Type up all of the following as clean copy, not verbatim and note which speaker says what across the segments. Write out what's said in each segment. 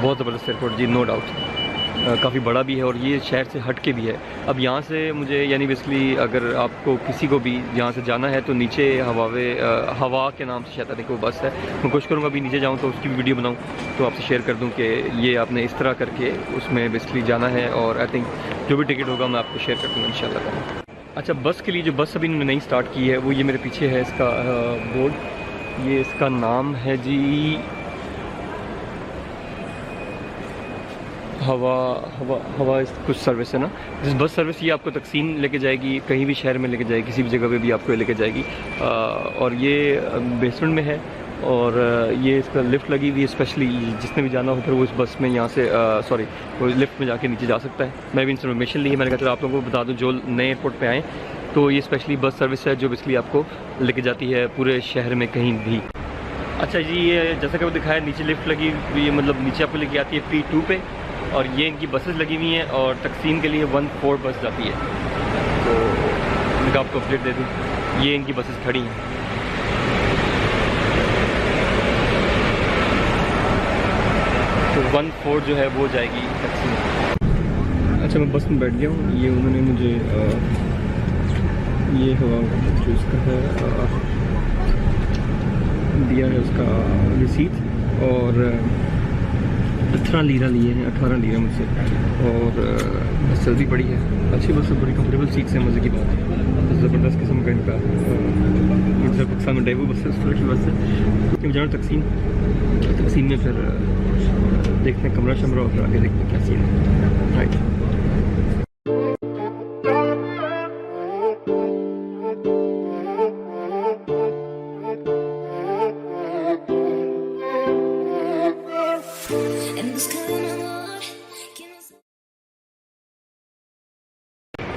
Speaker 1: बहुत ज़बरदस्त एयरपोर्ट जी, no doubt. काफ़ी बड़ा भी है और ये शहर से हट के भी है। अब यहाँ से मुझे यानी बेसिकली अगर आपको किसी को भी यहाँ से जाना है तो नीचे हवा के नाम से शायद एक वो बस है। मैं कोशिश करूँगा अभी नीचे जाऊँ तो उसकी भी वीडियो बनाऊँ तो आपसे शेयर कर दूँ कि ये आपने इस तरह करके उसमें बेसिकली जाना है, और आई थिंक जो भी टिकट होगा मैं आपको शेयर कर दूँगा इंशाल्लाह। अच्छा, बस के लिए जो बस अभी इन्होंने नई स्टार्ट की है वो ये मेरे पीछे है, इसका बोर्ड, ये इसका नाम है जी हवा कुछ सर्विस है ना। इस बस सर्विस ये आपको तकसीम लेके जाएगी, कहीं भी शहर में लेके जाएगी, किसी भी जगह पे भी आपको लेके जाएगी। और ये बेसमेंट में है और ये इसका लिफ्ट लगी हुई है, स्पेशली जिसने भी जाना हो फिर वो इस बस में यहाँ से वो लिफ्ट में जाके नीचे जा सकता है। मैं भी इन्फॉर्मेशन ली है, मैंने कहा चलो आप लोगों को बता दूँ जो नए एयरपोर्ट पर आएँ तो ये स्पेशली बस सर्विस है जो बेसिकली आपको लेके जाती है पूरे शहर में कहीं भी। अच्छा जी, ये जैसा कि वो दिखाया नीचे लिफ्ट लगी हुई है, मतलब नीचे आपको लेके आती है P2 पे, और ये इनकी बसेस लगी हुई हैं और तकसीम के लिए 1-4 बस जाती है। तो मैं आपको अपडेट दे दूँ, ये इनकी बसेस खड़ी हैं। तो 1-4 जो है वो जाएगी तकसीम। अच्छा, मैं बस में बैठ गया हूँ। ये उन्होंने मुझे ये हवा जो इसका है दिया है उसका रिसीट, और 18 लीरा लिए हैं, 18 लिया मुझसे, और बस चलती पड़ी है। अच्छी बस है, बड़ी कंफर्टेबल सीट्स हैं, मज़े की बात है। ज़बरदस्त किस्म का इनका पाकिस्तान में डेवो बस है, उस तरह की बस है। जाना तकसीम में फिर देखते हैं कमरा शमरा और फिर आगे देखते हैं क्या सीन है। राइट,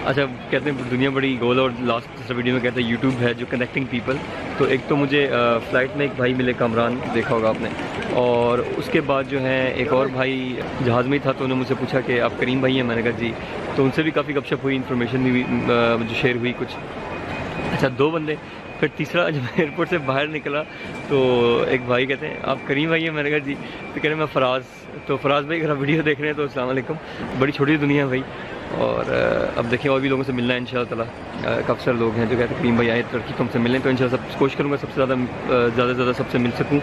Speaker 1: अच्छा, कहते हैं दुनिया बड़ी गोल, और लास्ट वीडियो में कहते हैं यूट्यूब है जो कनेक्टिंग पीपल। तो एक तो मुझे फ़्लाइट में एक भाई मिले, कामरान, देखा होगा आपने, और उसके बाद जो है एक और भाई जहाज़ में ही था तो उन्होंने मुझसे पूछा कि आप करीम भाई हैं, मैंने कहा जी। तो उनसे भी काफ़ी गपशप हुई, इन्फॉर्मेशन भी जो शेयर हुई कुछ। अच्छा, 2 बंदे। फिर तीसरा जब एयरपोर्ट से बाहर निकला तो एक भाई कहते हैं आप करीम भाई हैं, मैंने कहा जी। तो कह रहे मैं फ़राज़। तो फ़राज़ भाई अगर आप वीडियो देख रहे हैं तो अस्सलाम वालेकुम। बड़ी छोटी दुनिया है भाई, और अब देखिए और भी लोगों से मिलना है इंशाल्लाह ताला। काफ़ी सारे लोग हैं जो कहते हैं करीम भाई आए तरक्की तुमसे मिलें, तो इंशाल्लाह सब कोशिश करूँगा सबसे ज़्यादा सबसे मिल सकूँ।